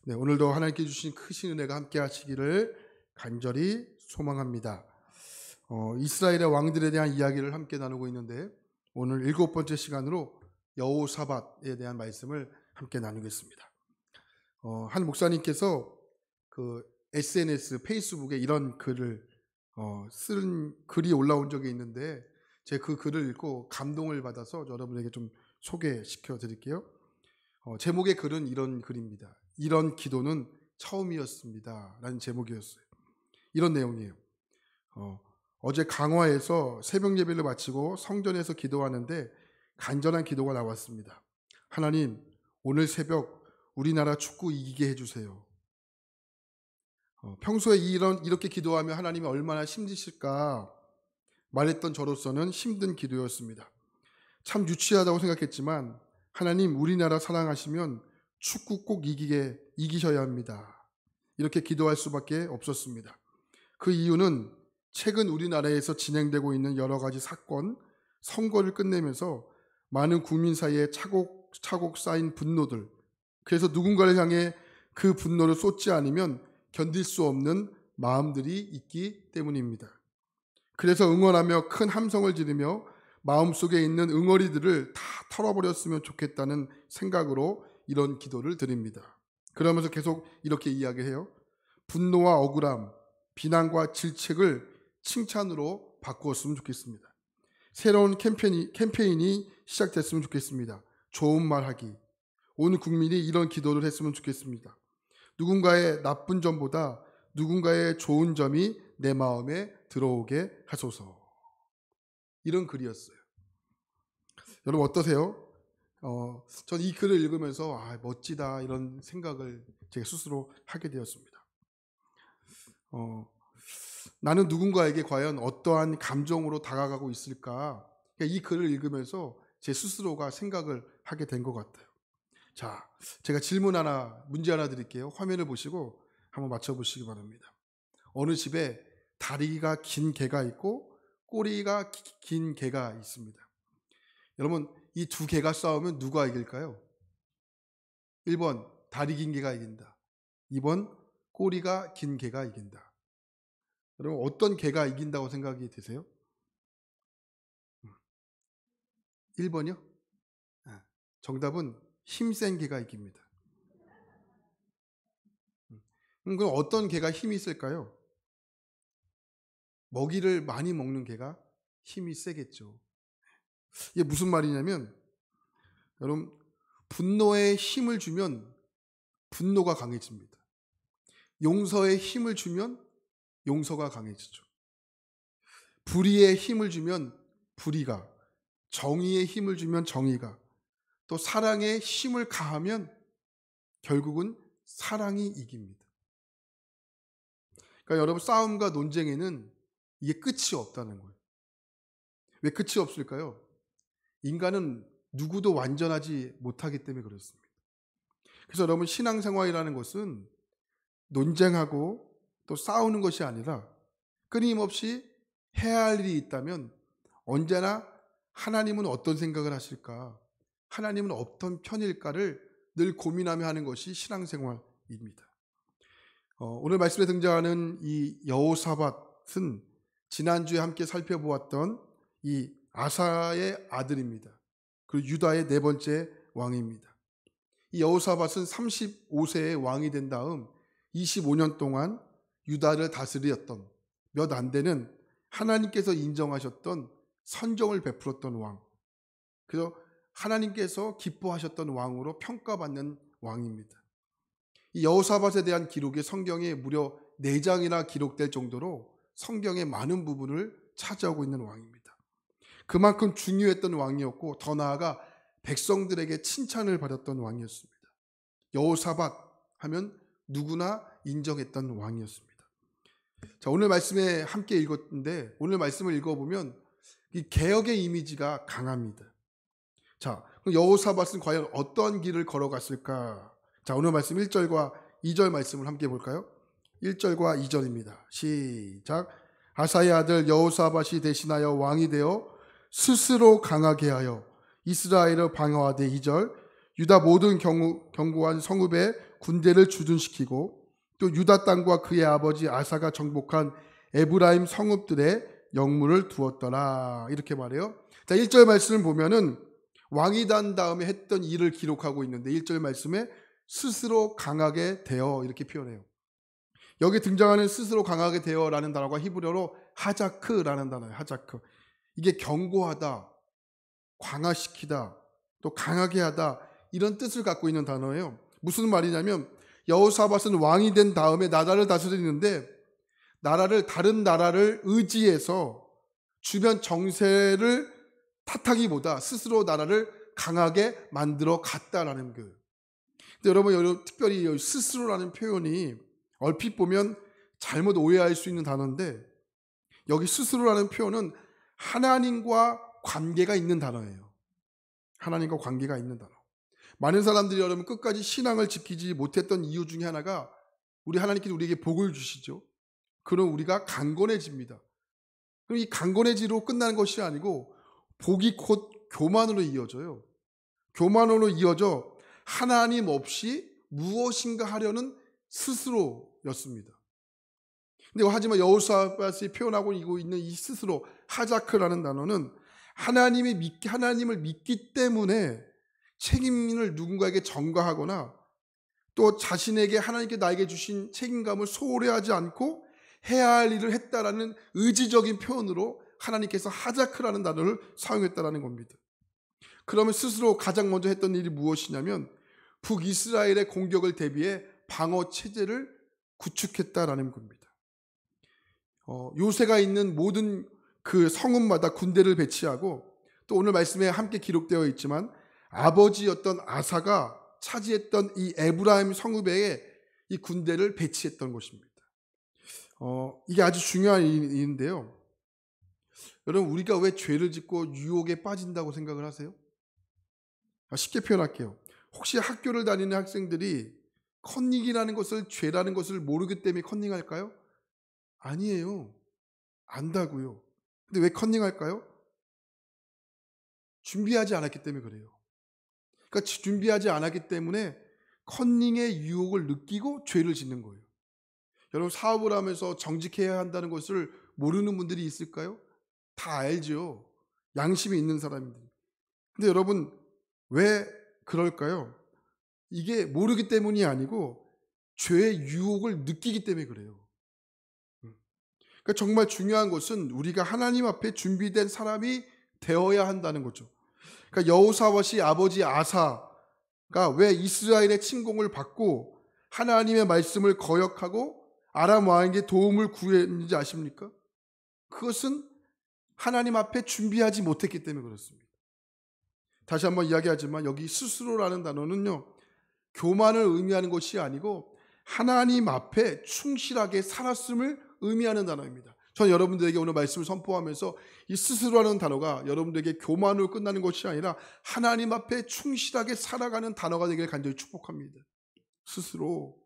네, 오늘도 하나님께 주신 크신 은혜가 함께 하시기를 간절히 소망합니다. 이스라엘의 왕들에 대한 이야기를 함께 나누고 있는데 오늘 7번째 시간으로 여호사밧에 대한 말씀을 함께 나누겠습니다. 한 목사님께서 그 SNS, 페이스북에 이런 글을 쓴 글이 올라온 적이 있는데 제가 그 글을 읽고 감동을 받아서 여러분에게 좀 소개시켜 드릴게요. 제목의 글은 이런 글입니다. 이런 기도는 처음이었습니다. 라는 제목이었어요. 이런 내용이에요. 어제 강화에서 새벽 예배를 마치고 성전에서 기도하는데 간절한 기도가 나왔습니다. 하나님, 오늘 새벽 우리나라 축구 이기게 해주세요. 평소에 이렇게 기도하면 하나님이 얼마나 힘드실까 말했던 저로서는 힘든 기도였습니다. 참 유치하다고 생각했지만 하나님, 우리나라 사랑하시면 축구 꼭 이기셔야 합니다. 이렇게 기도할 수밖에 없었습니다. 그 이유는 최근 우리나라에서 진행되고 있는 여러 가지 사건, 선거를 끝내면서 많은 국민 사이에 차곡차곡 쌓인 분노들, 그래서 누군가를 향해 그 분노를 쏟지 않으면 견딜 수 없는 마음들이 있기 때문입니다. 그래서 응원하며 큰 함성을 지르며 마음속에 있는 응어리들을 다 털어버렸으면 좋겠다는 생각으로 이런 기도를 드립니다. 그러면서 계속 이렇게 이야기해요. 분노와 억울함, 비난과 질책을 칭찬으로 바꾸었으면 좋겠습니다. 새로운 캠페인이 시작됐으면 좋겠습니다. 좋은 말하기. 온 국민이 이런 기도를 했으면 좋겠습니다. 누군가의 나쁜 점보다 누군가의 좋은 점이 내 마음에 들어오게 하소서. 이런 글이었어요. 여러분 어떠세요? 전 이 글을 읽으면서 멋지다 이런 생각을 제가 스스로 하게 되었습니다. 나는 누군가에게 과연 어떠한 감정으로 다가가고 있을까? 이 글을 읽으면서 제 스스로가 생각을 하게 된 것 같아요. 자, 제가 문제 하나 드릴게요. 화면을 보시고 한번 맞춰보시기 바랍니다. 어느 집에 다리가 긴 개가 있고 꼬리가 긴 개가 있습니다. 여러분, 이 두 개가 싸우면 누가 이길까요? 1번 다리 긴 개가 이긴다. 2번 꼬리가 긴 개가 이긴다. 여러분 어떤 개가 이긴다고 생각이 되세요? 1번이요? 정답은 힘센 개가 이깁니다. 그럼 어떤 개가 힘이 있을까요? 먹이를 많이 먹는 개가 힘이 세겠죠. 이게 무슨 말이냐면 여러분 분노에 힘을 주면 분노가 강해집니다. 용서에 힘을 주면 용서가 강해지죠. 불의에 힘을 주면 불의가, 정의에 힘을 주면 정의가, 또 사랑에 힘을 가하면 결국은 사랑이 이깁니다. 그러니까 여러분 싸움과 논쟁에는 이게 끝이 없다는 거예요. 왜 끝이 없을까요? 인간은 누구도 완전하지 못하기 때문에 그렇습니다. 그래서 여러분 신앙생활이라는 것은 논쟁하고 또 싸우는 것이 아니라 끊임없이 해야 할 일이 있다면 언제나 하나님은 어떤 생각을 하실까? 하나님은 어떤 편일까를 늘 고민하며 하는 것이 신앙생활입니다. 오늘 말씀에 등장하는 이 여호사밧은 지난주에 함께 살펴보았던 이 아사의 아들입니다. 그리고 유다의 4번째 왕입니다. 이 여호사밧은 35세의 왕이 된 다음 25년 동안 유다를 다스렸던 몇 안 되는 하나님께서 인정하셨던 선정을 베풀었던 왕. 그래서 하나님께서 기뻐하셨던 왕으로 평가받는 왕입니다. 이 여호사밧에 대한 기록이 성경에 무려 4장이나 기록될 정도로 성경의 많은 부분을 차지하고 있는 왕입니다. 그만큼 중요했던 왕이었고 더 나아가 백성들에게 칭찬을 받았던 왕이었습니다. 여호사밧 하면 누구나 인정했던 왕이었습니다. 자, 오늘 말씀에 함께 읽었는데 오늘 말씀을 읽어보면 이 개혁의 이미지가 강합니다. 자, 여호사밧은 과연 어떤 길을 걸어갔을까? 자, 오늘 말씀 1절과 2절 말씀을 함께 볼까요? 1절과 2절입니다. 시작. 아사의 아들 여호사밧이 대신하여 왕이 되어 스스로 강하게 하여 이스라엘을 방어하되 2절 유다 모든 견고한 성읍에 군대를 주둔시키고 또 유다 땅과 그의 아버지 아사가 정복한 에브라임 성읍들의 영문을 두었더라. 이렇게 말해요. 자, 1절 말씀을 보면은 왕이 단 다음에 했던 일을 기록하고 있는데 1절 말씀에 스스로 강하게 되어 이렇게 표현해요. 여기 등장하는 스스로 강하게 되어라는 단어가 히브리어로 하자크라는 단어예요. 하자크. 이게 견고하다, 강화시키다, 또 강하게 하다 이런 뜻을 갖고 있는 단어예요. 무슨 말이냐면 여호사밧은 왕이 된 다음에 나라를 다스리는데 나라를 다른 나라를 의지해서 주변 정세를 탓하기보다 스스로 나라를 강하게 만들어 갔다라는 거예요. 근데 여러분 특별히 스스로라는 표현이 얼핏 보면 잘못 오해할 수 있는 단어인데 여기 스스로라는 표현은 하나님과 관계가 있는 단어예요. 하나님과 관계가 있는 단어. 많은 사람들이 여러분 끝까지 신앙을 지키지 못했던 이유 중에 하나가 우리 하나님께서 우리에게 복을 주시죠. 그럼 우리가 강건해집니다. 그럼 이 강건해지로 끝나는 것이 아니고 복이 곧 교만으로 이어져요. 교만으로 이어져 하나님 없이 무엇인가 하려는 스스로였습니다. 근데 하지만 여호사밧이 표현하고 있는 이 스스로 하자크라는 단어는 하나님을 믿기 때문에 책임을 누군가에게 전가하거나 또 자신에게 하나님께 나에게 주신 책임감을 소홀히 하지 않고 해야 할 일을 했다라는 의지적인 표현으로 하나님께서 하자크라는 단어를 사용했다라는 겁니다. 그러면 스스로 가장 먼저 했던 일이 무엇이냐면 북이스라엘의 공격을 대비해 방어 체제를 구축했다라는 겁니다. 요새가 있는 모든 그 성읍마다 군대를 배치하고 또 오늘 말씀에 함께 기록되어 있지만 아버지였던 아사가 차지했던 이 에브라임 성읍에 이 군대를 배치했던 것입니다. 이게 아주 중요한 일인데요. 여러분 우리가 왜 죄를 짓고 유혹에 빠진다고 생각을 하세요? 쉽게 표현할게요. 혹시 학교를 다니는 학생들이 컨닝이라는 것을 죄라는 것을 모르기 때문에 컨닝할까요? 아니에요. 안다고요. 근데 왜 컨닝할까요? 준비하지 않았기 때문에 그래요. 그러니까 준비하지 않았기 때문에 컨닝의 유혹을 느끼고 죄를 짓는 거예요. 여러분 사업을 하면서 정직해야 한다는 것을 모르는 분들이 있을까요? 다 알죠. 양심이 있는 사람들. 근데 여러분 왜 그럴까요? 이게 모르기 때문이 아니고 죄의 유혹을 느끼기 때문에 그래요. 그러니까 정말 중요한 것은 우리가 하나님 앞에 준비된 사람이 되어야 한다는 거죠. 그러니까 여호사밧이 아버지 아사가 왜 이스라엘의 침공을 받고 하나님의 말씀을 거역하고 아람 왕에게 도움을 구했는지 아십니까? 그것은 하나님 앞에 준비하지 못했기 때문에 그렇습니다. 다시 한번 이야기하지만 여기 스스로라는 단어는요, 교만을 의미하는 것이 아니고 하나님 앞에 충실하게 살았음을 의미하는 단어입니다. 저는 여러분들에게 오늘 말씀을 선포하면서 이 스스로라는 단어가 여러분들에게 교만으로 끝나는 것이 아니라 하나님 앞에 충실하게 살아가는 단어가 되기를 간절히 축복합니다. 스스로.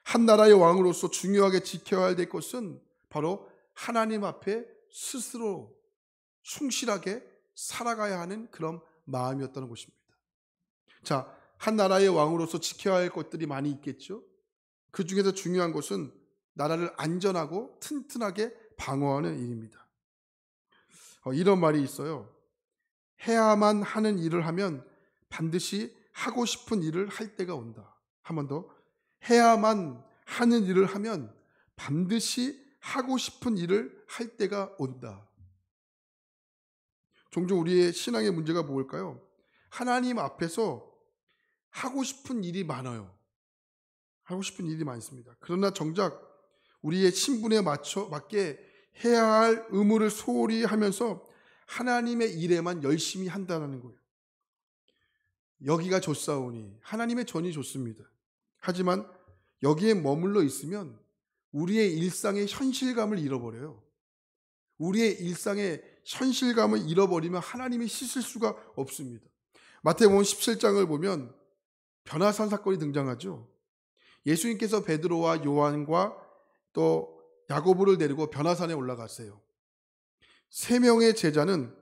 한 나라의 왕으로서 중요하게 지켜야 될 것은 바로 하나님 앞에 스스로 충실하게 살아가야 하는 그런 마음이었다는 것입니다. 자, 한 나라의 왕으로서 지켜야 할 것들이 많이 있겠죠. 그 중에서 중요한 것은 나라를 안전하고 튼튼하게 방어하는 일입니다. 이런 말이 있어요. 해야만 하는 일을 하면 반드시 하고 싶은 일을 할 때가 온다. 한 번 더. 해야만 하는 일을 하면 반드시 하고 싶은 일을 할 때가 온다. 종종 우리의 신앙의 문제가 뭘까요? 하나님 앞에서 하고 싶은 일이 많아요. 하고 싶은 일이 많습니다. 그러나 정작 우리의 신분에 맞게 해야 할 의무를 소홀히 하면서 하나님의 일에만 열심히 한다는 거예요. 여기가 좋사오니 하나님의 전이 좋습니다. 하지만 여기에 머물러 있으면 우리의 일상의 현실감을 잃어버려요. 우리의 일상의 현실감을 잃어버리면 하나님이 씻을 수가 없습니다. 마태복음 17장을 보면 변화산 사건이 등장하죠. 예수님께서 베드로와 요한과 또 야고보를 데리고 변화산에 올라갔어요. 3명의 제자는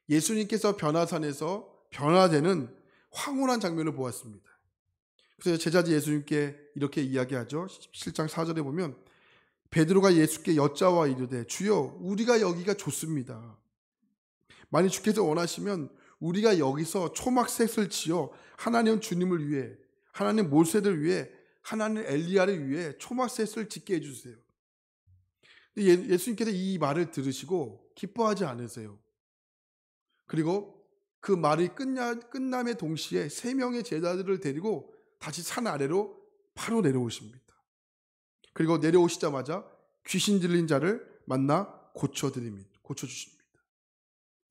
예수님께서 변화산에서 변화되는 황홀한 장면을 보았습니다. 그래서 제자들 예수님께 이렇게 이야기하죠. 7장 4절에 보면 베드로가 예수께 여짜와 이르되 주여 우리가 여기가 좋습니다. 만일 주께서 원하시면 우리가 여기서 초막셋을 지어 하나님 주님을 위해, 하나님 모세를 위해, 하나님 엘리야를 위해 초막셋을 짓게 해주세요. 예수님께서 이 말을 들으시고 기뻐하지 않으세요. 그리고 그 말이 끝남의 동시에 3명의 제자들을 데리고 다시 산 아래로 바로 내려오십니다. 그리고 내려오시자마자 귀신 들린 자를 만나 고쳐주십니다.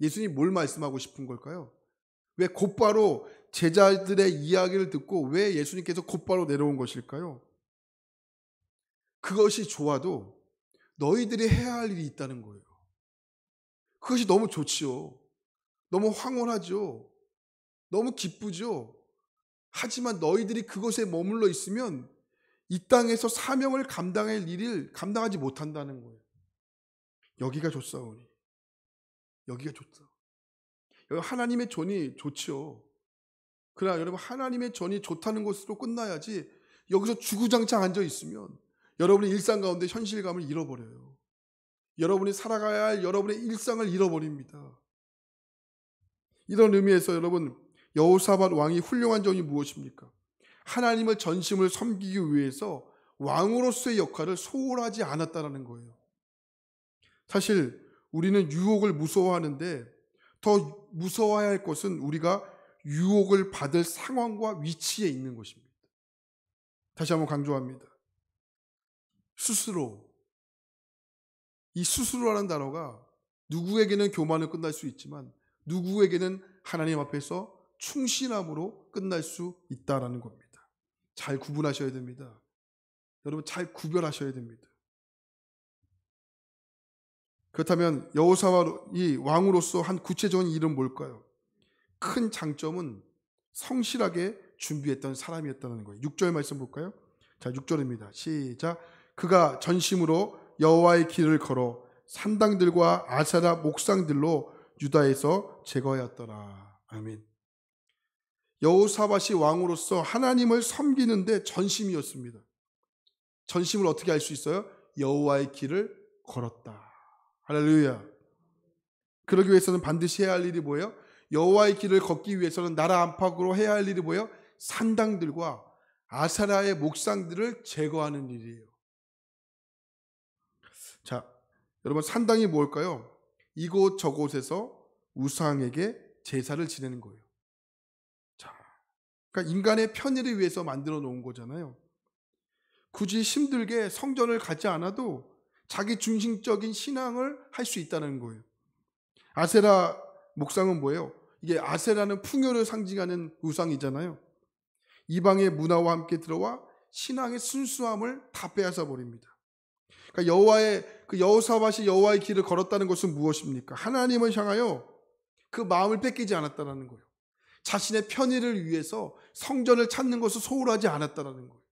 예수님이 뭘 말씀하고 싶은 걸까요? 왜 곧바로 제자들의 이야기를 듣고 왜 예수님께서 곧바로 내려온 것일까요? 그것이 좋아도 너희들이 해야 할 일이 있다는 거예요. 그것이 너무 좋지요. 너무 황홀하죠. 너무 기쁘죠. 하지만 너희들이 그것에 머물러 있으면 이 땅에서 사명을 감당할 일을 감당하지 못한다는 거예요. 여기가 좋사오니. 여기가 좋다. 여러분, 하나님의 전이 좋지요. 그러나 여러분, 하나님의 전이 좋다는 것으로 끝나야지 여기서 주구장창 앉아 있으면 여러분의 일상 가운데 현실감을 잃어버려요. 여러분이 살아가야 할 여러분의 일상을 잃어버립니다. 이런 의미에서 여러분, 여호사밧 왕이 훌륭한 점이 무엇입니까? 하나님을 전심을 섬기기 위해서 왕으로서의 역할을 소홀하지 않았다는 거예요. 사실 우리는 유혹을 무서워하는데 더 무서워해야 할 것은 우리가 유혹을 받을 상황과 위치에 있는 것입니다. 다시 한번 강조합니다. 스스로. 이 스스로라는 단어가 누구에게는 교만을 끝날 수 있지만 누구에게는 하나님 앞에서 충신함으로 끝날 수 있다는 겁니다. 잘 구분하셔야 됩니다. 여러분, 잘 구별하셔야 됩니다. 그렇다면 여호사밧이 왕으로서 한 구체적인 일은 뭘까요? 큰 장점은 성실하게 준비했던 사람이었다는 거예요. 6절 말씀 볼까요? 자, 6절입니다. 시작. 그가 전심으로 여호와의 길을 걸어 산당들과 아세라 목상들로 유다에서 제거하였더라. 아멘. 여호사밧이 왕으로서 하나님을 섬기는데 전심이었습니다. 전심을 어떻게 알 수 있어요? 여호와의 길을 걸었다. 할렐루야. 그러기 위해서는 반드시 해야 할 일이 뭐예요? 여호와의 길을 걷기 위해서는 나라 안팎으로 해야 할 일이 뭐예요? 산당들과 아세라의 목상들을 제거하는 일이에요. 자, 여러분, 산당이 뭘까요? 이곳 저곳에서 우상에게 제사를 지내는 거예요. 자, 그러니까 인간의 편의를 위해서 만들어 놓은 거잖아요. 굳이 힘들게 성전을 가지 않아도 자기 중심적인 신앙을 할 수 있다는 거예요. 아세라 목상은 뭐예요? 이게 아세라는 풍요를 상징하는 우상이잖아요. 이방의 문화와 함께 들어와 신앙의 순수함을 다 빼앗아 버립니다. 그러니까 여호사밧이 여호와의 길을 걸었다는 것은 무엇입니까? 하나님을 향하여 그 마음을 뺏기지 않았다는 거예요. 자신의 편의를 위해서 성전을 찾는 것을 소홀하지 않았다는 거예요.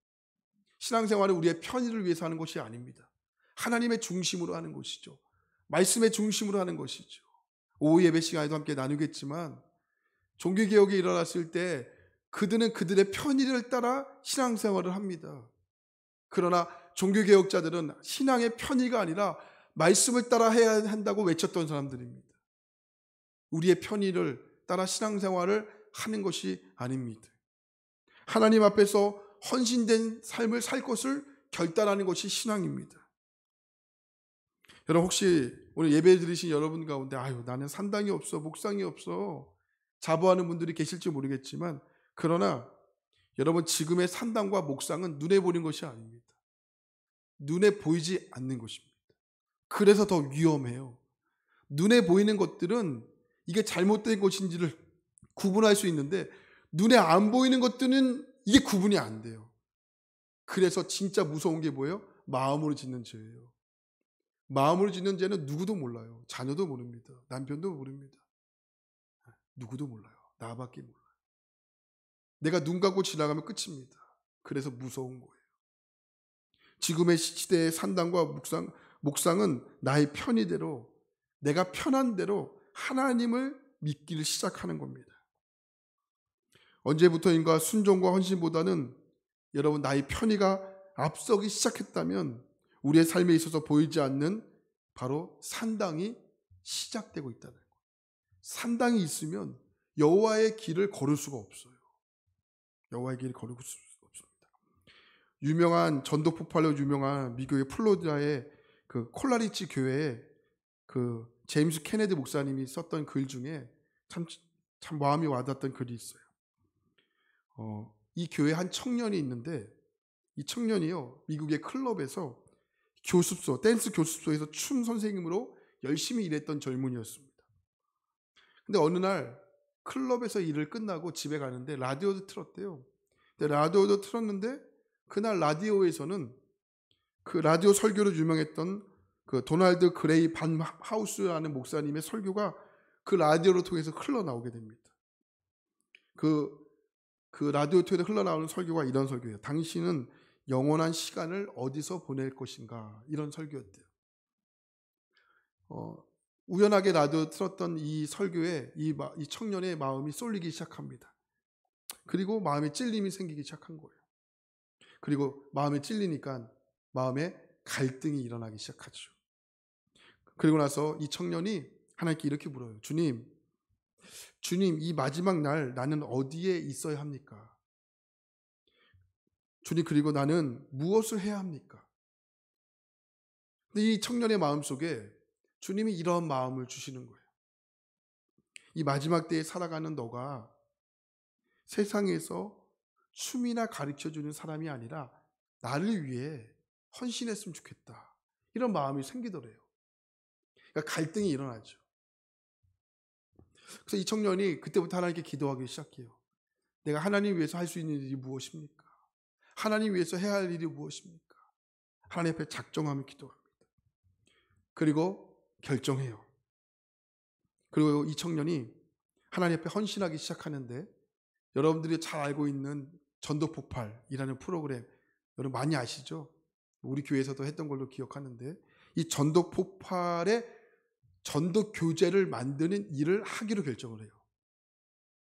신앙생활은 우리의 편의를 위해서 하는 것이 아닙니다. 하나님의 중심으로 하는 것이죠. 말씀의 중심으로 하는 것이죠. 오후 예배 시간에도 함께 나누겠지만 종교개혁이 일어났을 때 그들은 그들의 편의를 따라 신앙생활을 합니다. 그러나 종교개혁자들은 신앙의 편의가 아니라 말씀을 따라 해야 한다고 외쳤던 사람들입니다. 우리의 편의를 따라 신앙생활을 하는 것이 아닙니다. 하나님 앞에서 헌신된 삶을 살 것을 결단하는 것이 신앙입니다. 여러분, 혹시 오늘 예배 드리신 여러분 가운데 나는 산당이 없어, 목상이 없어 자부하는 분들이 계실지 모르겠지만, 그러나 여러분, 지금의 산당과 목상은 눈에 보이는 것이 아닙니다. 눈에 보이지 않는 것입니다. 그래서 더 위험해요. 눈에 보이는 것들은 이게 잘못된 것인지를 구분할 수 있는데 눈에 안 보이는 것들은 이게 구분이 안 돼요. 그래서 진짜 무서운 게 뭐예요? 마음으로 짓는 죄예요. 마음으로 짓는 죄는 누구도 몰라요. 자녀도 모릅니다. 남편도 모릅니다. 누구도 몰라요. 나밖에 몰라요. 내가 눈 감고 지나가면 끝입니다. 그래서 무서운 거예요. 지금의 시대의 산당과 목상은 나의 편의대로, 내가 편한 대로 하나님을 믿기를 시작하는 겁니다. 언제부터인가 순종과 헌신보다는 여러분 나의 편의가 앞서기 시작했다면 우리의 삶에 있어서 보이지 않는 바로 산당이 시작되고 있다는 거예요. 산당이 있으면 여호와의 길을 걸을 수가 없어요. 여호와의 길을 걸을 수 없습니다. 유명한 전도 폭발로 유명한 미국의 플로리다의 그 콜라리치 교회에 그 제임스 케네디 목사님이 썼던 글 중에 참 마음이 와닿았던 글이 있어요. 이 교회 한 청년이 있는데 이 청년이요 미국의 클럽에서 교습소, 댄스 교습소에서 춤 선생님으로 열심히 일했던 젊은이였습니다. 근데 어느 날 클럽에서 일을 끝나고 집에 가는데 라디오도 틀었대요. 근데 라디오도 틀었는데 그날 라디오에서는 그 라디오 설교로 유명했던 그 도널드 그레이 반 하우스라는 목사님의 설교가 그 라디오를 통해서 흘러나오게 됩니다. 그 라디오 통해서 흘러나오는 설교가 이런 설교예요. 당신은 영원한 시간을 어디서 보낼 것인가, 이런 설교였대요. 우연하게 라디오 틀었던 이 설교에 이 청년의 마음이 쏠리기 시작합니다. 그리고 마음에 찔림이 생기기 시작한 거예요. 그리고 마음에 찔리니까 마음에 갈등이 일어나기 시작하죠. 그리고 나서 이 청년이 하나님께 이렇게 물어요. 주님, 이 마지막 날 나는 어디에 있어야 합니까? 주님, 그리고 나는 무엇을 해야 합니까? 근데 이 청년의 마음속에 주님이 이런 마음을 주시는 거예요. 이 마지막 때에 살아가는 너가 세상에서 춤이나 가르쳐주는 사람이 아니라 나를 위해 헌신했으면 좋겠다, 이런 마음이 생기더래요. 그러니까 갈등이 일어나죠. 그래서 이 청년이 그때부터 하나님께 기도하기 시작해요. 내가 하나님 위해서 할 수 있는 일이 무엇입니까? 하나님 위해서 해야 할 일이 무엇입니까? 하나님 앞에 작정하며 기도합니다. 그리고 결정해요. 그리고 이 청년이 하나님 앞에 헌신하기 시작하는데, 여러분들이 잘 알고 있는 전도 폭발이라는 프로그램 여러분 많이 아시죠? 우리 교회에서도 했던 걸로 기억하는데, 이 전도 폭발의 전도 교재를 만드는 일을 하기로 결정을 해요.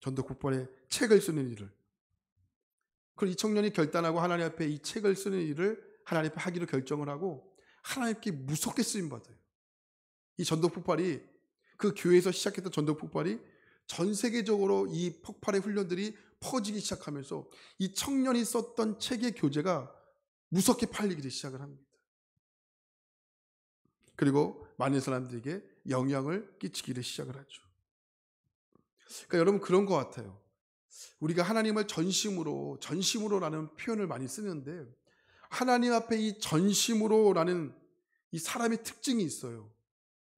전도 폭발의 책을 쓰는 일을. 그리고 이 청년이 결단하고 하나님 앞에 이 책을 쓰는 일을 하나님 앞에 하기로 결정을 하고 하나님께 무섭게 쓰임 받아요. 이 전도 폭발이, 그 교회에서 시작했던 전도 폭발이 전 세계적으로 이 폭발의 훈련들이 퍼지기 시작하면서 이 청년이 썼던 책의 교재가 무섭게 팔리기 시작을 합니다. 그리고 많은 사람들에게 영향을 끼치기를 시작을 하죠. 그러니까 여러분 그런 것 같아요. 우리가 하나님을 전심으로라는 표현을 많이 쓰는데, 하나님 앞에 이 전심으로라는 이 사람의 특징이 있어요.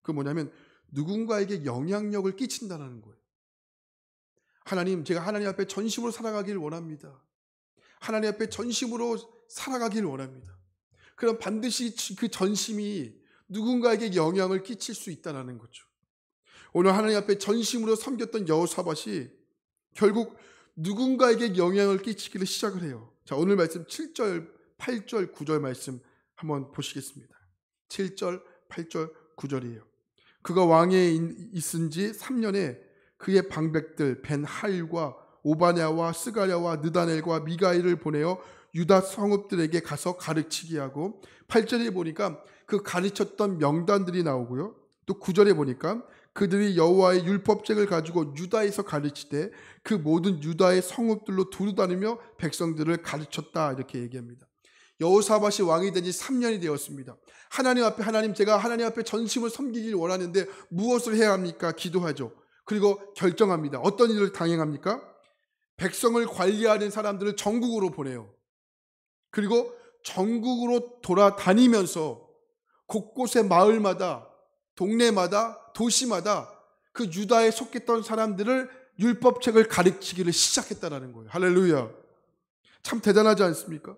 그 뭐냐면 누군가에게 영향력을 끼친다는 거예요. 하나님, 제가 하나님 앞에 전심으로 살아가길 원합니다. 하나님 앞에 전심으로 살아가길 원합니다. 그럼 반드시 그 전심이 누군가에게 영향을 끼칠 수 있다는 거죠. 오늘 하나님 앞에 전심으로 섬겼던 여호사밧이 결국 누군가에게 영향을 끼치기를 시작을 해요. 자, 오늘 말씀 7절, 8절, 9절 말씀 한번 보시겠습니다. 7절, 8절, 9절이에요. 그가 왕위에 있은 지 3년에 그의 방백들 벤하일과 오바냐와 스가랴와 느다넬과 미가엘을 보내어 유다 성읍들에게 가서 가르치게 하고, 8절에 보니까 그 가르쳤던 명단들이 나오고요. 또 9절에 보니까 그들이 여호와의 율법책을 가지고 유다에서 가르치되 그 모든 유다의 성읍들로 두루다니며 백성들을 가르쳤다, 이렇게 얘기합니다. 여호사밧이 왕이 된 지 3년이 되었습니다. 하나님 앞에, 하나님, 제가 하나님 앞에 전심을 섬기길 원하는데 무엇을 해야 합니까? 기도하죠. 그리고 결정합니다. 어떤 일을 당행합니까? 백성을 관리하는 사람들을 전국으로 보내요. 그리고 전국으로 돌아다니면서 곳곳의 마을마다, 동네마다, 도시마다 그 유다에 속했던 사람들을 율법책을 가르치기를 시작했다는 거예요. 할렐루야. 참 대단하지 않습니까?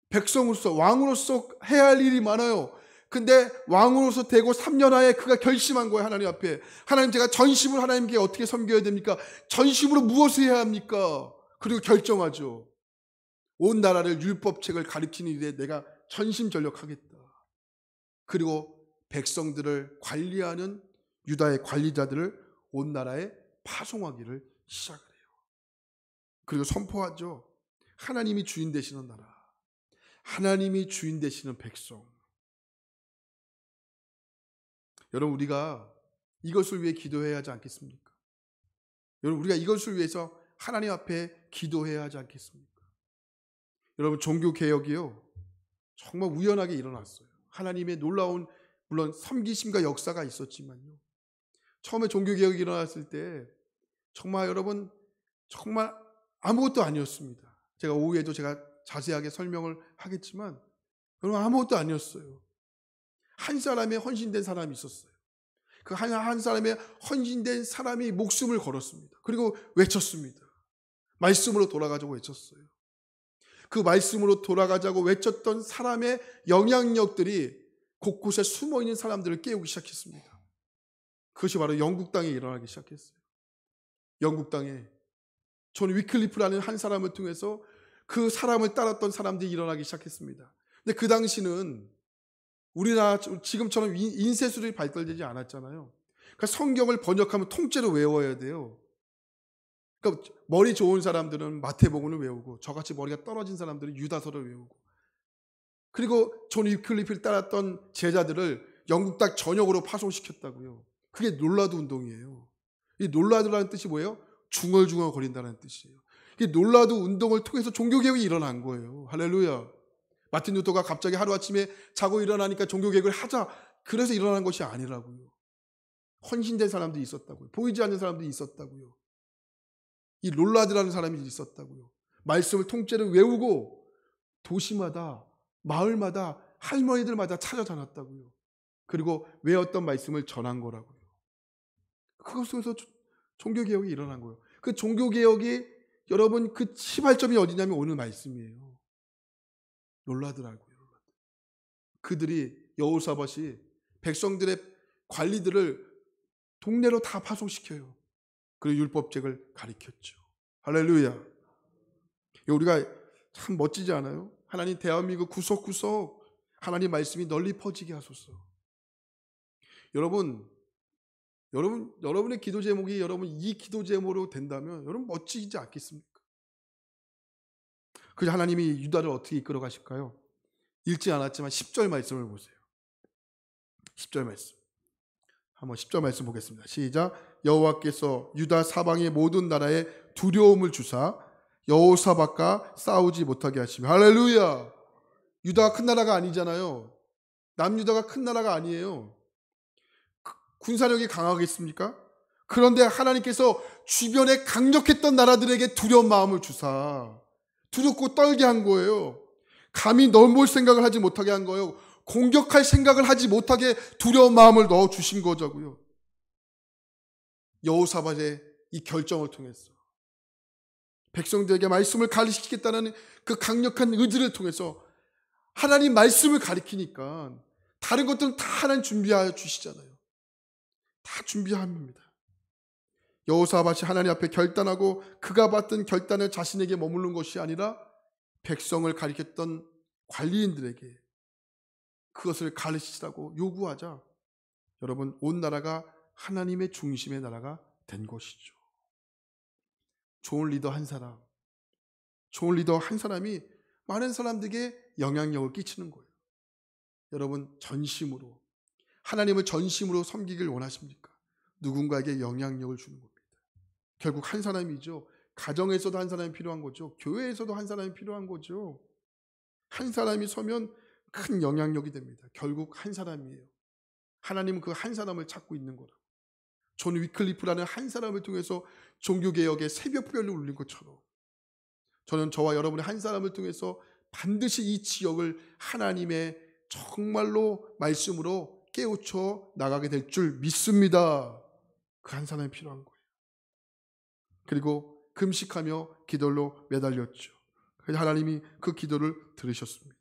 백성으로서, 왕으로서 해야 할 일이 많아요. 근데 왕으로서 되고 3년 하에 그가 결심한 거예요. 하나님 앞에, 하나님, 제가 전심으로 하나님께 어떻게 섬겨야 됩니까? 전심으로 무엇을 해야 합니까? 그리고 결정하죠. 온 나라를 율법책을 가르치는 일에 내가 전심전력하겠다. 그리고 백성들을 관리하는 유다의 관리자들을 온 나라에 파송하기를 시작을 해요. 그리고 선포하죠. 하나님이 주인 되시는 나라, 하나님이 주인 되시는 백성. 여러분, 우리가 이것을 위해 기도해야 하지 않겠습니까? 여러분, 우리가 이것을 위해서 하나님 앞에 기도해야 하지 않겠습니까? 여러분, 종교개혁이요, 정말 우연하게 일어났어요. 하나님의 놀라운, 물론 섬기심과 역사가 있었지만요, 처음에 종교개혁이 일어났을 때 정말 여러분, 정말 아무것도 아니었습니다. 제가 오후에도 제가 자세하게 설명을 하겠지만 여러분, 아무것도 아니었어요. 한 사람의 헌신된 사람이 있었어요. 그 한 사람의 헌신된 사람이 목숨을 걸었습니다. 그리고 외쳤습니다. 말씀으로 돌아가자고 외쳤어요. 그 말씀으로 돌아가자고 외쳤던 사람의 영향력들이 곳곳에 숨어있는 사람들을 깨우기 시작했습니다. 그것이 바로 영국 땅에 일어나기 시작했어요. 영국 땅에 존 위클리프라는 한 사람을 통해서 그 사람을 따랐던 사람들이 일어나기 시작했습니다. 근데 그 당시는 우리나라 지금처럼 인쇄술이 발달되지 않았잖아요. 그러니까 성경을 번역하면 통째로 외워야 돼요. 그러니까 머리 좋은 사람들은 마태복음을 외우고, 저같이 머리가 떨어진 사람들은 유다서를 외우고, 그리고 존 위클리프를 따랐던 제자들을 영국 땅 전역으로 파송시켰다고요. 그게 놀라드 운동이에요. 이 놀라드라는 뜻이 뭐예요? 중얼중얼 거린다는 뜻이에요. 이 놀라드 운동을 통해서 종교개혁이 일어난 거예요. 할렐루야. 마틴 루터가 갑자기 하루아침에 자고 일어나니까 종교개혁을 하자, 그래서 일어난 것이 아니라고요. 헌신된 사람들이 있었다고요. 보이지 않는 사람들이 있었다고요. 이 롤라드라는 사람이 있었다고요. 말씀을 통째로 외우고 도시마다, 마을마다, 할머니들마다 찾아다녔다고요. 그리고 외웠던 말씀을 전한 거라고요. 그것에서 종교개혁이 일어난 거예요. 그 종교개혁이 여러분, 그 시발점이 어디냐면 오늘 말씀이에요. 롤라드라고요. 그들이, 여호사밧이 백성들의 관리들을 동네로 다 파송시켜요. 그리고 율법책을 가르쳤죠. 할렐루야. 우리가 참 멋지지 않아요? 하나님, 대한민국 구석구석 하나님 말씀이 널리 퍼지게 하소서. 여러분의 기도 제목이 여러분 이 기도 제목으로 된다면 여러분 멋지지 않겠습니까? 그래서 하나님이 유다를 어떻게 이끌어 가실까요? 읽지 않았지만 10절 말씀을 보세요. 10절 말씀. 한번 10절 말씀 보겠습니다. 시작. 여호와께서 유다 사방의 모든 나라에 두려움을 주사 여호사밧과 싸우지 못하게 하시며. 할렐루야. 유다가 큰 나라가 아니잖아요. 남유다가 큰 나라가 아니에요. 군사력이 강하겠습니까? 그런데 하나님께서 주변에 강력했던 나라들에게 두려운 마음을 주사 두렵고 떨게 한 거예요. 감히 넘볼 생각을 하지 못하게 한 거예요. 공격할 생각을 하지 못하게 두려운 마음을 넣어주신 거자고요. 여호사밧의 이 결정을 통해서 백성들에게 말씀을 가르치겠다는 그 강력한 의지를 통해서 하나님 말씀을 가르치니까 다른 것들은 다 하나님 준비하여 주시잖아요. 다 준비합니다. 여호사밧이 하나님 앞에 결단하고 그가 받던 결단을 자신에게 머무르는 것이 아니라 백성을 가리켰던 관리인들에게 그것을 가르치라고 요구하자 여러분, 온 나라가 하나님의 중심의 나라가 된 것이죠. 좋은 리더 한 사람, 좋은 리더 한 사람이 많은 사람들에게 영향력을 끼치는 거예요. 여러분, 전심으로 하나님을 전심으로 섬기길 원하십니까? 누군가에게 영향력을 주는 겁니다. 결국 한 사람이죠. 가정에서도 한 사람이 필요한 거죠. 교회에서도 한 사람이 필요한 거죠. 한 사람이 서면 큰 영향력이 됩니다. 결국 한 사람이에요. 하나님은 그 한 사람을 찾고 있는 거라고. 존 위클리프라는 한 사람을 통해서 종교개혁의 새벽별을 울린 것처럼 저는 저와 여러분의 한 사람을 통해서 반드시 이 지역을 하나님의 정말로 말씀으로 깨우쳐 나가게 될 줄 믿습니다. 그 한 사람이 필요한 거예요. 그리고 금식하며 기도로 매달렸죠. 그래서 하나님이 그 기도를 들으셨습니다.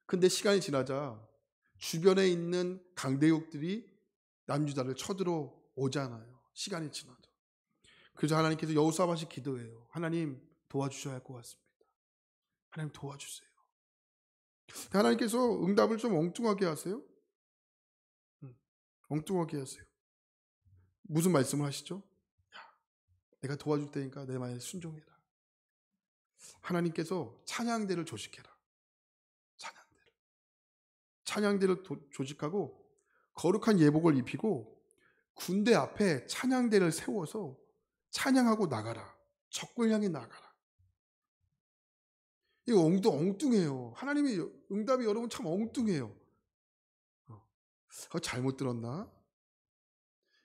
근데 시간이 지나자 주변에 있는 강대국들이 남유다를 쳐들어오잖아요. 시간이 지나자. 그래서 하나님께서 여호사밧이 기도해요. 하나님, 도와주셔야 할 것 같습니다. 하나님, 도와주세요. 하나님께서 응답을 좀 엉뚱하게 하세요. 엉뚱하게 하세요. 무슨 말씀을 하시죠? 야, 내가 도와줄 테니까 내 말에 순종해라. 하나님께서 찬양대를 조직해라. 찬양대를 조직하고 거룩한 예복을 입히고 군대 앞에 찬양대를 세워서 찬양하고 나가라. 적을 향해 나가라. 이거 엉뚱해요. 하나님의 응답이 여러분 참 엉뚱해요. 잘못 들었나?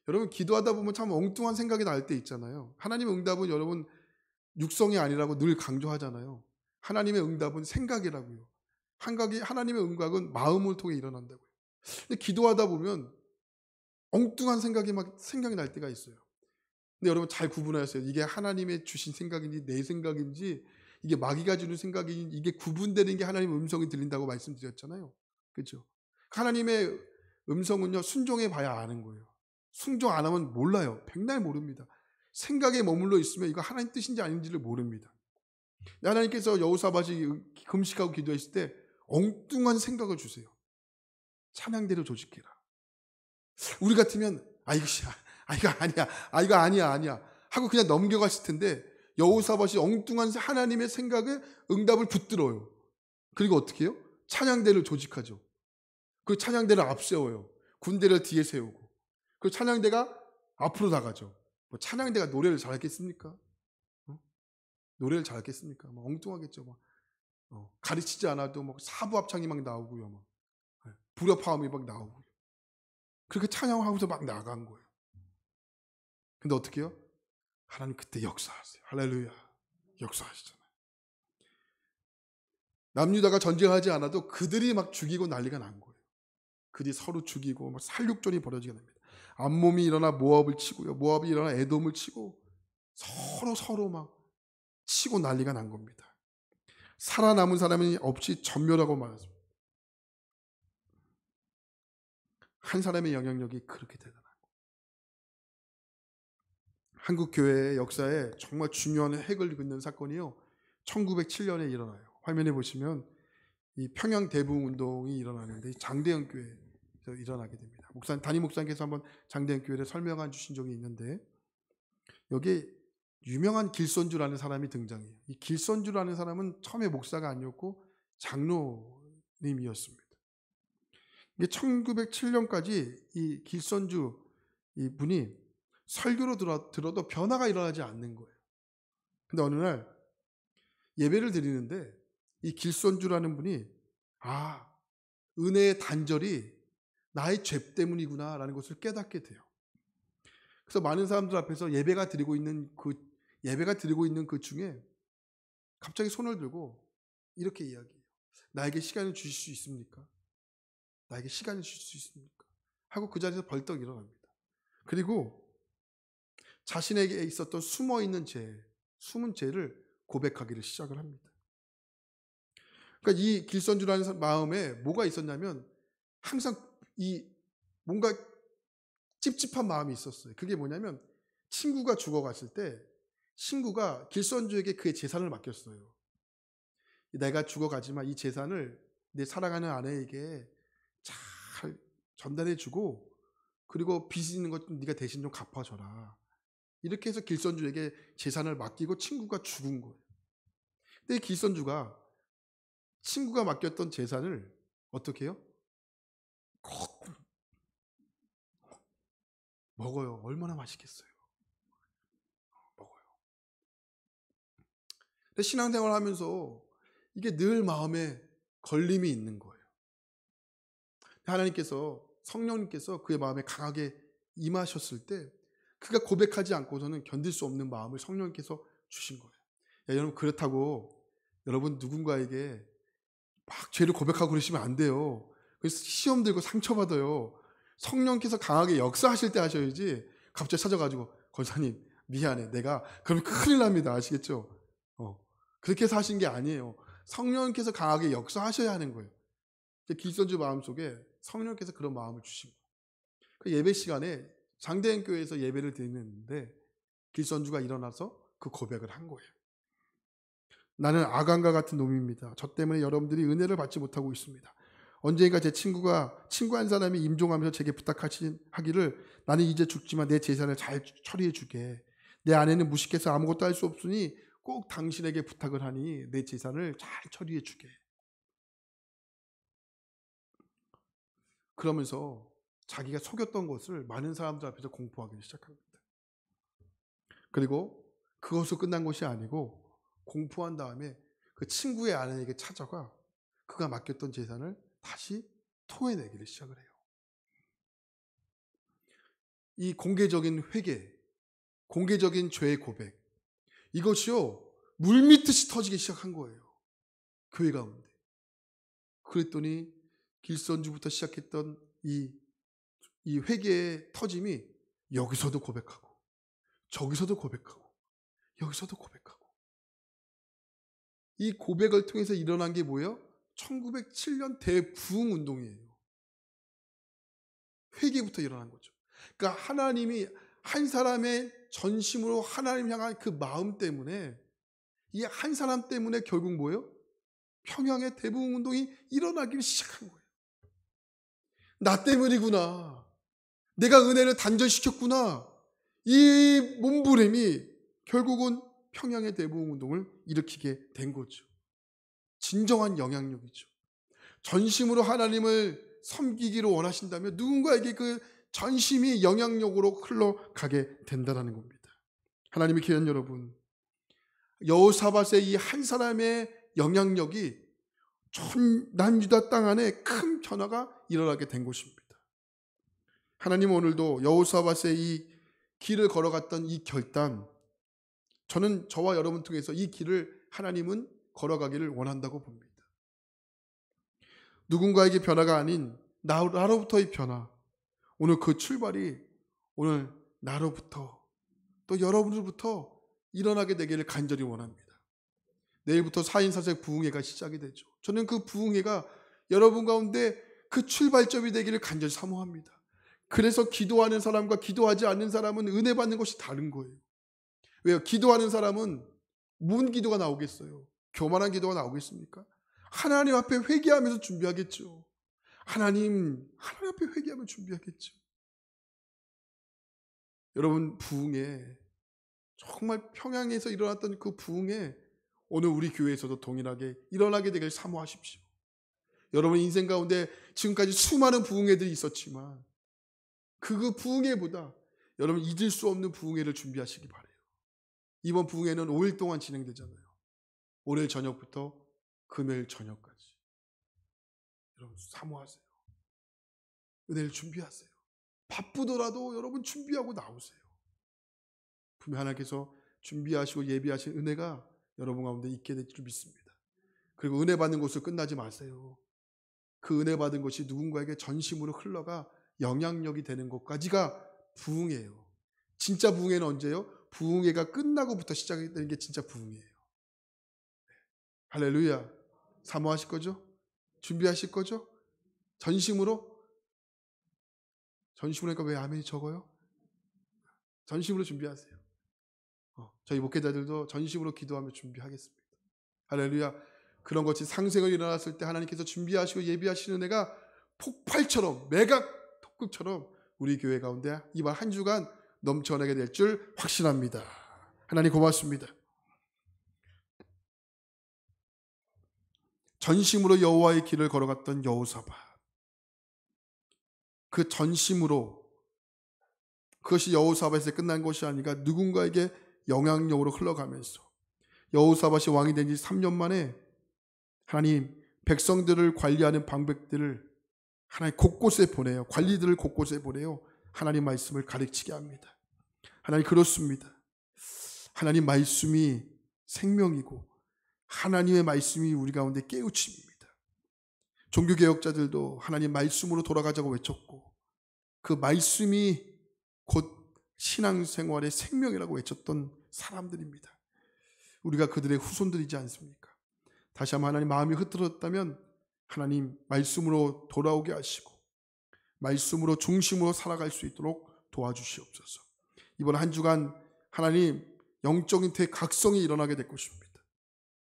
여러분 기도하다 보면 참 엉뚱한 생각이 날 때 있잖아요. 하나님의 응답은 여러분 육성이 아니라고 늘 강조하잖아요. 하나님의 응답은 생각이라고요. 하나님의 응답은 마음을 통해 일어난다고요. 근데 기도하다 보면 엉뚱한 생각이 날 때가 있어요. 근데 여러분 잘 구분하세요. 이게 하나님의 주신 생각인지 내 생각인지 이게 마귀가 주는 생각인지 이게 구분되는 게 하나님의 음성이 들린다고 말씀드렸잖아요. 그렇죠? 하나님의 음성은요 순종해 봐야 아는 거예요. 순종 안 하면 몰라요. 백날 모릅니다. 생각에 머물러 있으면 이거 하나님 뜻인지 아닌지를 모릅니다. 하나님께서 여호사밧이 금식하고 기도했을 때 엉뚱한 생각을 주세요. 찬양대로 조직해라. 우리 같으면 이거 아니야 하고 그냥 넘겨갔을 텐데 여호사밧이 엉뚱한 하나님의 생각에 응답을 붙들어요. 그리고 어떻게 해요? 찬양대를 조직하죠. 그 찬양대를 앞세워요. 군대를 뒤에 세우고 그 찬양대가 앞으로 나가죠. 뭐 찬양대가 노래를 잘하겠습니까? 노래를 잘하겠습니까? 엉뚱하겠죠. 가르치지 않아도 사부 합창이 막 나오고요. 불협화음이 막 나오고요. 그렇게 찬양하고서 막 나간 거예요. 근데 어떻게 해요? 하나님 그때 역사하세요. 할렐루야. 역사하시잖아요. 남유다가 전쟁하지 않아도 그들이 막 죽이고 난리가 난 거예요. 그들이 서로 죽이고 막 살육전이 벌어지게 됩니다. 암몬이 일어나 모압을 치고요. 모압이 일어나 에돔을 치고 서로 막 치고 난리가 난 겁니다. 살아남은 사람이 없이 전멸하고 말았습니다. 한 사람의 영향력이 그렇게 대단한 거예요. 한국 교회의 역사에 정말 중요한 획을 긋는 사건이요. 1907년에 일어나요. 화면에 보시면 이 평양 대부흥 운동이 일어나는데 장대현 교회에서 일어나게 됩니다. 담임 목사님께서 한번 장대현 교회를 설명해 주신 적이 있는데 여기 유명한 길선주라는 사람이 등장해요. 이 길선주라는 사람은 처음에 목사가 아니었고 장로님이었습니다. 이게 1907년까지 이 길선주 이 분이 설교로 들어도 변화가 일어나지 않는 거예요. 근데 어느 날 예배를 드리는데 이 길선주라는 분이 은혜의 단절이 나의 죄 때문이구나 라는 것을 깨닫게 돼요. 그래서 많은 사람들 앞에서 예배가 드리고 있는 그 중에 갑자기 손을 들고 이렇게 이야기해요. 나에게 시간을 주실 수 있습니까? 나에게 시간을 주실 수 있습니까? 하고 그 자리에서 벌떡 일어납니다. 그리고 자신에게 있었던 숨은 죄를 고백하기를 시작을 합니다. 그러니까 이 길선주라는 마음에 뭐가 있었냐면 항상 이 뭔가 찝찝한 마음이 있었어요. 그게 뭐냐면 친구가 죽어갔을 때 친구가 길선주에게 그의 재산을 맡겼어요. 내가 죽어가지만 이 재산을 내 사랑하는 아내에게 잘 전달해주고 그리고 빚 있는 것 좀 네가 대신 좀 갚아줘라. 이렇게 해서 길선주에게 재산을 맡기고 친구가 죽은 거예요. 근데 길선주가 친구가 맡겼던 재산을 어떻게 해요? 먹어요. 얼마나 맛있겠어요. 먹어요. 근데 신앙생활을 하면서 이게 늘 마음에 걸림이 있는 거예요. 하나님께서 성령님께서 그의 마음에 강하게 임하셨을 때 그가 고백하지 않고서는 견딜 수 없는 마음을 성령님께서 주신 거예요. 여러분 그렇다고 여러분 누군가에게 막 죄를 고백하고 그러시면 안 돼요. 그래서 시험 들고 상처받아요. 성령께서 강하게 역사하실 때 하셔야지 갑자기 찾아가지고 권사님 미안해 내가 그러면 큰일 납니다. 아시겠죠? 그렇게 해서 하신 게 아니에요. 성령께서 강하게 역사하셔야 하는 거예요. 길선주 마음속에 성령께서 그런 마음을 주신 거예요. 그 예배 시간에 장대현 교회에서 예배를 드리는데 길선주가 일어나서 그 고백을 한 거예요. 나는 아간과 같은 놈입니다. 저 때문에 여러분들이 은혜를 받지 못하고 있습니다. 언젠가 제 친구 한 사람이 임종하면서 제게 부탁하기를 나는 이제 죽지만 내 재산을 잘 처리해 주게. 내 아내는 무식해서 아무것도 할 수 없으니 꼭 당신에게 부탁을 하니 내 재산을 잘 처리해 주게. 그러면서 자기가 속였던 것을 많은 사람들 앞에서 공포하기 시작합니다. 그리고 그것으로 끝난 것이 아니고 공포한 다음에 그 친구의 아내에게 찾아가 그가 맡겼던 재산을 다시 토해내기를 시작을 해요. 이 공개적인 회개, 공개적인 죄의 고백, 이것이요 물밀듯이 터지기 시작한 거예요. 교회 가운데. 그랬더니 길선주부터 시작했던 이 회개의 터짐이 여기서도 고백하고 저기서도 고백하고 여기서도 고백하고, 이 고백을 통해서 일어난 게 뭐예요? 1907년 대부흥운동이에요. 회개부터 일어난 거죠. 그러니까 하나님이 한 사람의 전심으로 하나님 향한 그 마음 때문에, 이 한 사람 때문에 결국 뭐예요? 평양의 대부흥운동이 일어나기 시작한 거예요. 나 때문이구나. 내가 은혜를 단절시켰구나. 이 몸부림이 결국은 평양의 대부흥운동을 일으키게 된 거죠. 진정한 영향력이죠. 전심으로 하나님을 섬기기를 원하신다면 누군가에게 그 전심이 영향력으로 흘러가게 된다는 겁니다. 하나님의 귀한 여러분, 여호사밧의 이 한 사람의 영향력이 남유다 땅 안에 큰 변화가 일어나게 된 것입니다. 하나님은 오늘도 여호사밧의 이 길을 걸어갔던 이 결단, 저는 저와 여러분 통해서 이 길을 하나님은 걸어가기를 원한다고 봅니다. 누군가에게 변화가 아닌 나로부터의 변화, 오늘 그 출발이 오늘 나로부터 또 여러분으로부터 일어나게 되기를 간절히 원합니다. 내일부터 4인사색 부흥회가 시작이 되죠. 저는 그 부흥회가 여러분 가운데 그 출발점이 되기를 간절히 사모합니다. 그래서 기도하는 사람과 기도하지 않는 사람은 은혜 받는 것이 다른 거예요. 왜요? 기도하는 사람은 무슨 기도가 나오겠어요? 교만한 기도가 나오겠습니까? 하나님 앞에 회개하면서 준비하겠죠. 하나님 앞에 회개하면 준비하겠죠. 여러분, 부흥회, 정말 평양에서 일어났던 그 부흥회, 오늘 우리 교회에서도 동일하게 일어나게 되길 사모하십시오. 여러분 인생 가운데 지금까지 수많은 부흥회들이 있었지만 그 부흥회보다 여러분 잊을 수 없는 부흥회를 준비하시기 바라요. 이번 부흥회는 5일 동안 진행되잖아요. 월요일 저녁부터 금요일 저녁까지. 여러분 사모하세요. 은혜를 준비하세요. 바쁘더라도 여러분 준비하고 나오세요. 분명 하나님께서 준비하시고 예비하신 은혜가 여러분 가운데 있게 될 줄 믿습니다. 그리고 은혜 받는 것으로 끝나지 마세요. 그 은혜 받은 것이 누군가에게 전심으로 흘러가 영향력이 되는 것까지가 부흥회예요. 진짜 부흥회는 언제예요? 부흥회가 끝나고부터 시작이 되는 게 진짜 부흥회예요. 할렐루야. 사모하실 거죠? 준비하실 거죠? 전심으로? 전심으로 하니까 왜 아멘이 적어요? 전심으로 준비하세요. 저희 목회자들도 전심으로 기도하며 준비하겠습니다. 할렐루야. 그런 것이 상생을 일어났을 때 하나님께서 준비하시고 예비하시는 은혜가 폭발처럼, 매각 폭풍처럼 우리 교회 가운데 이번 한 주간 넘쳐나게 될 줄 확신합니다. 하나님 고맙습니다. 전심으로 여호와의 길을 걸어갔던 여호사밧, 그 전심으로, 그것이 여호사밧에 끝난 것이 아니라 누군가에게 영향력으로 흘러가면서 여호사밧이 왕이 된 지 3년 만에 하나님 백성들을 관리하는 방백들을 하나님 곳곳에 보내요. 관리들을 곳곳에 보내요. 하나님 말씀을 가르치게 합니다. 하나님 그렇습니다. 하나님 말씀이 생명이고 하나님의 말씀이 우리 가운데 깨우침입니다. 종교개혁자들도 하나님 말씀으로 돌아가자고 외쳤고 그 말씀이 곧 신앙생활의 생명이라고 외쳤던 사람들입니다. 우리가 그들의 후손들이지 않습니까? 다시 한번 하나님 마음이 흐트러졌다면 하나님 말씀으로 돌아오게 하시고 말씀으로 중심으로 살아갈 수 있도록 도와주시옵소서. 이번 한 주간 하나님 영적인 대각성이 일어나게 될 것입니다.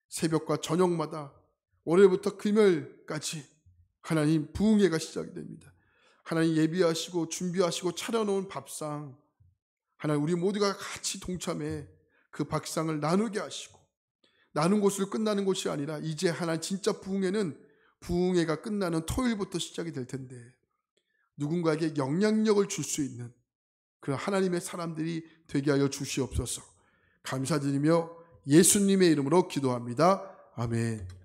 새벽과 저녁마다 월요일부터 금요일까지 하나님 부흥회가 시작이 됩니다. 하나님 예비하시고 준비하시고 차려놓은 밥상, 하나님 우리 모두가 같이 동참해 그 박상을 나누게 하시고 나눈 곳으로 끝나는 곳이 아니라 이제 하나님 진짜 부흥회는 부흥회가 끝나는 토요일부터 시작이 될 텐데 누군가에게 영향력을 줄 수 있는 그런 하나님의 사람들이 되게 하여 주시옵소서. 감사드리며 예수님의 이름으로 기도합니다. 아멘.